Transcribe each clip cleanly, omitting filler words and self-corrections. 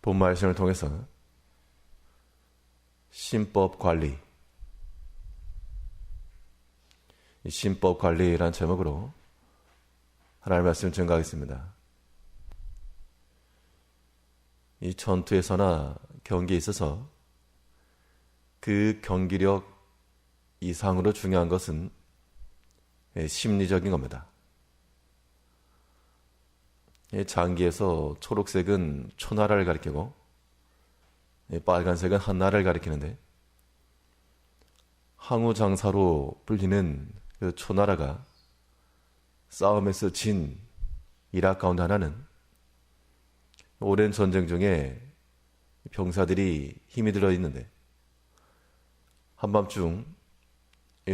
본 말씀을 통해서 신법 관리, 이 신법 관리라는 제목으로 하나님의 말씀을 증거하겠습니다. 이 전투에서나 경기에 있어서 그 경기력 이상으로 중요한 것은 심리적인 겁니다. 장기에서 초록색은 초나라를 가리키고 빨간색은 한나라를 가리키는데, 항우장사로 불리는 그 초나라가 싸움에서 진 이라크 가운데 하나는 오랜 전쟁 중에 병사들이 힘이 들어 있는데 한밤중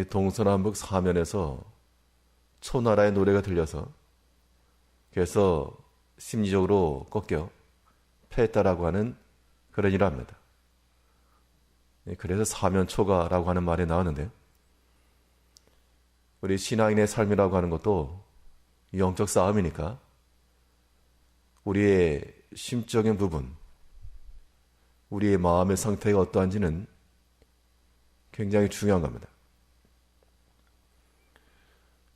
동서남북 사면에서 초나라의 노래가 들려서, 그래서 심리적으로 꺾여 패했다라고 하는 그런 일을 합니다. 그래서 사면초가라고 하는 말이 나왔는데요. 우리 신앙인의 삶이라고 하는 것도 영적 싸움이니까 우리의 심적인 부분, 우리의 마음의 상태가 어떠한지는 굉장히 중요한 겁니다.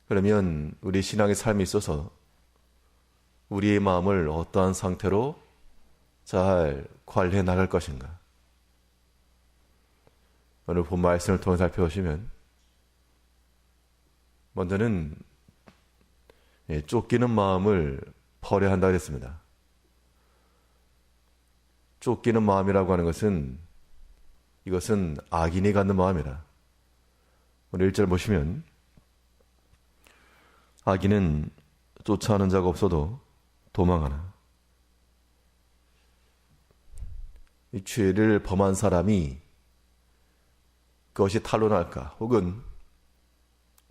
그러면 우리 신앙의 삶에 있어서 우리의 마음을 어떠한 상태로 잘 관리해 나갈 것인가? 오늘 본 말씀을 통해 살펴보시면, 먼저는 쫓기는 마음을 버려야 한다고 했습니다. 쫓기는 마음이라고 하는 것은, 이것은 악인이 갖는 마음이라. 오늘 1절 보시면, 악인은 쫓아오는 자가 없어도 도망하나. 이 죄를 범한 사람이 그것이 탄로날까 혹은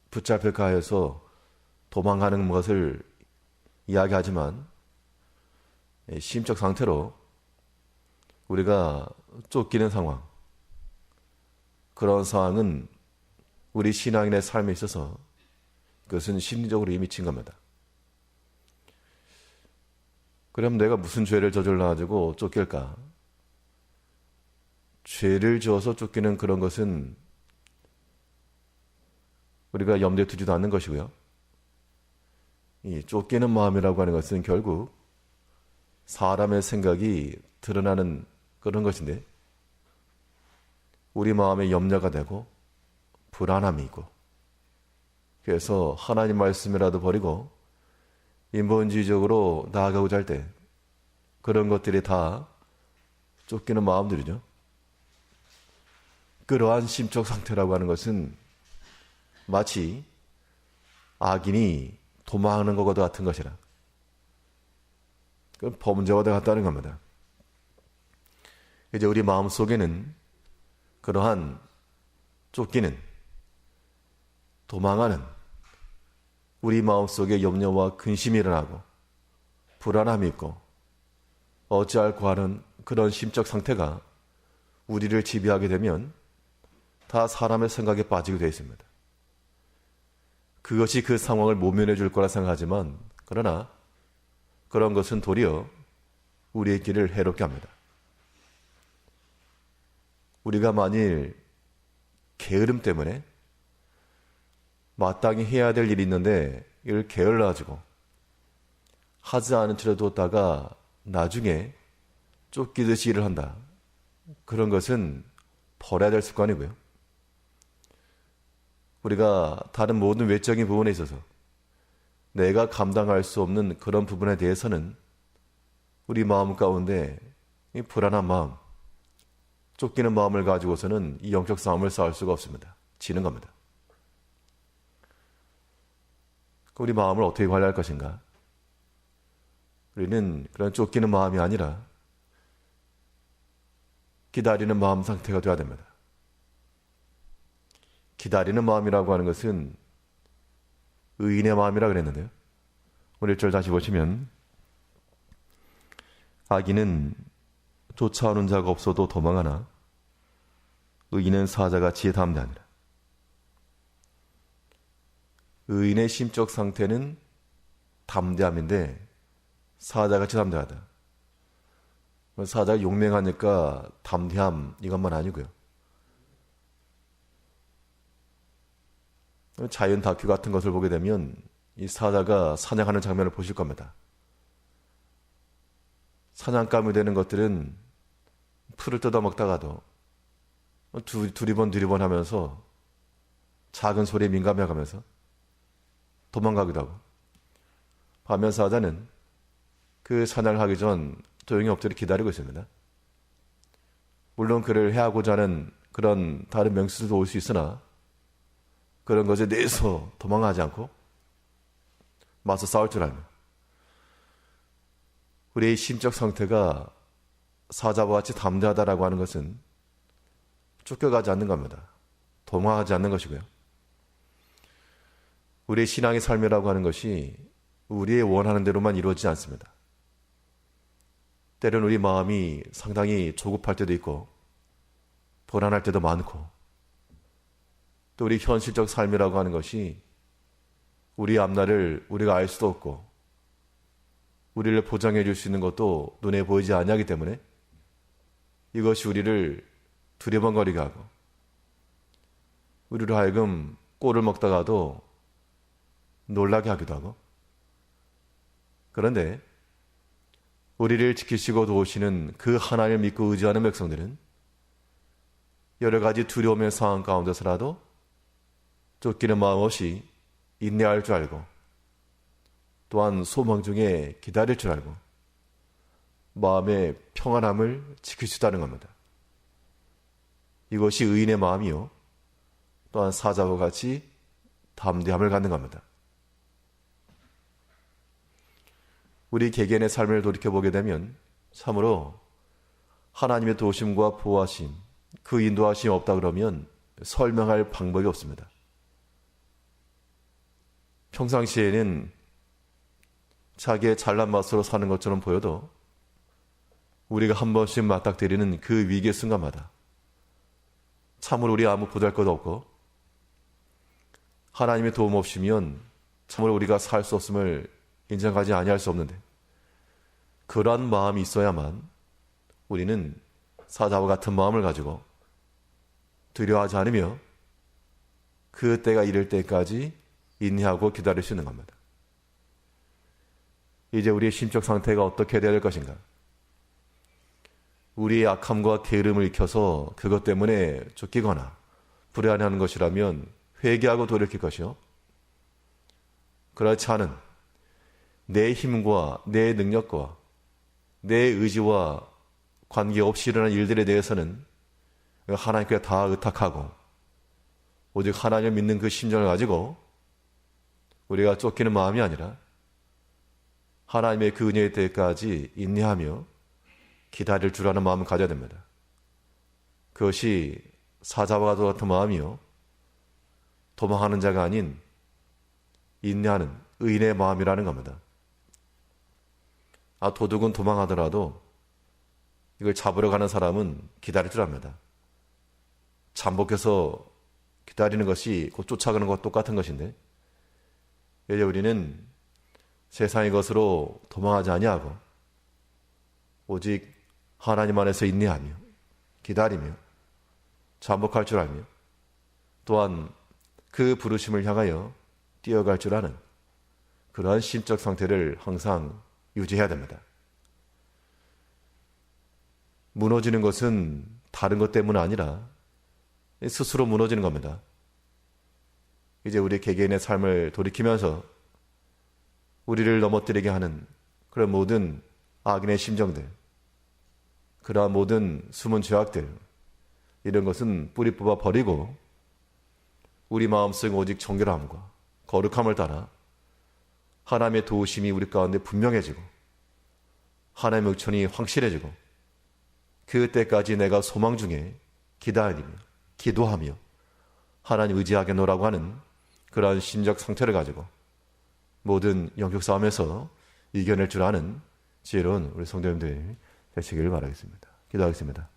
붙잡힐까 하여서 도망가는 것을 이야기하지만, 심적 상태로 우리가 쫓기는 상황, 그런 상황은 우리 신앙인의 삶에 있어서 그것은 심리적으로 이미 친 겁니다. 그럼 내가 무슨 죄를 저질러가지고 쫓길까? 죄를 지어서 쫓기는 그런 것은 우리가 염두에 두지도 않는 것이고요. 이 쫓기는 마음이라고 하는 것은 결국 사람의 생각이 드러나는 그런 것인데, 우리 마음에 염려가 되고 불안함이 있고, 그래서 하나님 말씀이라도 버리고 인본주의적으로 나아가고자 할 때 그런 것들이 다 쫓기는 마음들이죠. 그러한 심적 상태라고 하는 것은 마치 악인이 도망하는 것과 같은 것이라. 그건 범죄와 같다는 겁니다. 이제 우리 마음 속에는 그러한 쫓기는, 도망하는 우리 마음 속에 염려와 근심이 일어나고 불안함이 있고 어찌할꼬 하는 그런 심적 상태가 우리를 지배하게 되면 다 사람의 생각에 빠지게 되어 있습니다. 그것이 그 상황을 모면해 줄 거라 생각하지만, 그러나 그런 것은 도리어 우리의 길을 해롭게 합니다. 우리가 만일 게으름 때문에 마땅히 해야 될 일이 있는데 이걸 게을러가지고 하지 않은 채로 뒀다가 나중에 쫓기듯이 일을 한다. 그런 것은 버려야 될 습관이고요. 우리가 다른 모든 외적인 부분에 있어서 내가 감당할 수 없는 그런 부분에 대해서는 우리 마음 가운데 이 불안한 마음, 쫓기는 마음을 가지고서는 이 영적 싸움을 싸울 수가 없습니다. 지는 겁니다. 우리 마음을 어떻게 관리할 것인가? 우리는 그런 쫓기는 마음이 아니라 기다리는 마음 상태가 되어야 됩니다. 기다리는 마음이라고 하는 것은 의인의 마음이라 그랬는데요. 오늘 1절 다시 보시면, 악인은 쫓아오는 자가 없어도 도망하나 의인은 사자같이 담대하니라. 의인의 심적 상태는 담대함인데 사자같이 담대하다. 사자가 용맹하니까 담대함 이것만 아니고요. 자연 다큐 같은 것을 보게 되면 이 사자가 사냥하는 장면을 보실 겁니다. 사냥감이 되는 것들은 풀을 뜯어먹다가도 두리번 하면서 작은 소리에 민감해가면서 도망가기도 하고, 반면 사자는 그 사냥을 하기 전 조용히 엎드려 기다리고 있습니다. 물론 그를 해하고자 하는 그런 다른 명수도 올 수 있으나 그런 것에 대해서 도망하지 않고 맞서 싸울 줄 알며, 우리의 심적 상태가 사자와 같이 담대하다라고 하는 것은 쫓겨가지 않는 겁니다. 도망하지 않는 것이고요. 우리의 신앙의 삶이라고 하는 것이 우리의 원하는 대로만 이루어지지 않습니다. 때로는 우리 마음이 상당히 조급할 때도 있고 불안할 때도 많고, 또 우리 현실적 삶이라고 하는 것이 우리 앞날을 우리가 알 수도 없고 우리를 보장해 줄 수 있는 것도 눈에 보이지 않기 때문에 이것이 우리를 두리번거리게 하고, 우리로 하여금 꼴을 먹다가도 놀라게 하기도 하고, 그런데 우리를 지키시고 도우시는 그 하나님을 믿고 의지하는 백성들은 여러 가지 두려움의 상황 가운데서라도 쫓기는 마음 없이 인내할 줄 알고, 또한 소망 중에 기다릴 줄 알고 마음의 평안함을 지킬 수 있다는 겁니다. 이것이 의인의 마음이요, 또한 사자와 같이 담대함을 갖는 겁니다. 우리 개개인의 삶을 돌이켜보게 되면 참으로 하나님의 도우심과 보호하심, 그 인도하심이 없다 그러면 설명할 방법이 없습니다. 평상시에는 자기의 잘난 맛으로 사는 것처럼 보여도 우리가 한 번씩 맞닥뜨리는 그 위기의 순간마다 참으로 우리 아무 보잘것도 없고 하나님의 도움 없이면 참으로 우리가 살 수 없음을 인정하지 아니할 수 없는데, 그러한 마음이 있어야만 우리는 사자와 같은 마음을 가지고 두려워하지 않으며 그 때가 이를 때까지 인내하고 기다릴 수 있는 겁니다. 이제 우리의 심적 상태가 어떻게 되어야 될 것인가? 우리의 악함과 게으름을 익혀서 그것 때문에 쫓기거나 불안해하는 것이라면 회개하고 돌이킬 것이요, 그렇지 않은 내 힘과 내 능력과 내 의지와 관계없이 일어난 일들에 대해서는 하나님께 다 의탁하고 오직 하나님을 믿는 그 심정을 가지고 우리가 쫓기는 마음이 아니라 하나님의 그 은혜의 때까지 인내하며 기다릴 줄 아는 마음을 가져야 됩니다. 그것이 사자와 같은 마음이요, 도망하는 자가 아닌 인내하는 의인의 마음이라는 겁니다. 도둑은 도망하더라도 이걸 잡으러 가는 사람은 기다릴 줄 압니다. 잠복해서 기다리는 것이 곧 쫓아가는 것과 똑같은 것인데, 이제 우리는 세상의 것으로 도망하지 아니하고 오직 하나님 안에서 인내하며 기다리며 잠복할 줄 알며 또한 그 부르심을 향하여 뛰어갈 줄 아는 그러한 심적 상태를 항상 유지해야 됩니다. 무너지는 것은 다른 것 때문 아니라 스스로 무너지는 겁니다. 이제 우리 개개인의 삶을 돌이키면서 우리를 넘어뜨리게 하는 그런 모든 악인의 심정들, 그러한 모든 숨은 죄악들, 이런 것은 뿌리 뽑아 버리고 우리 마음속에 오직 정결함과 거룩함을 따라 하나님의 도우심이 우리 가운데 분명해지고 하나님의 의천이 확실해지고 그때까지 내가 소망 중에 기다리며 기도하며 하나님 의지하겠노라고 하는 그러한 심적 상태를 가지고 모든 영적 싸움에서 이겨낼 줄 아는 지혜로운 우리 성도님들 되시기를 바라겠습니다. 기도하겠습니다.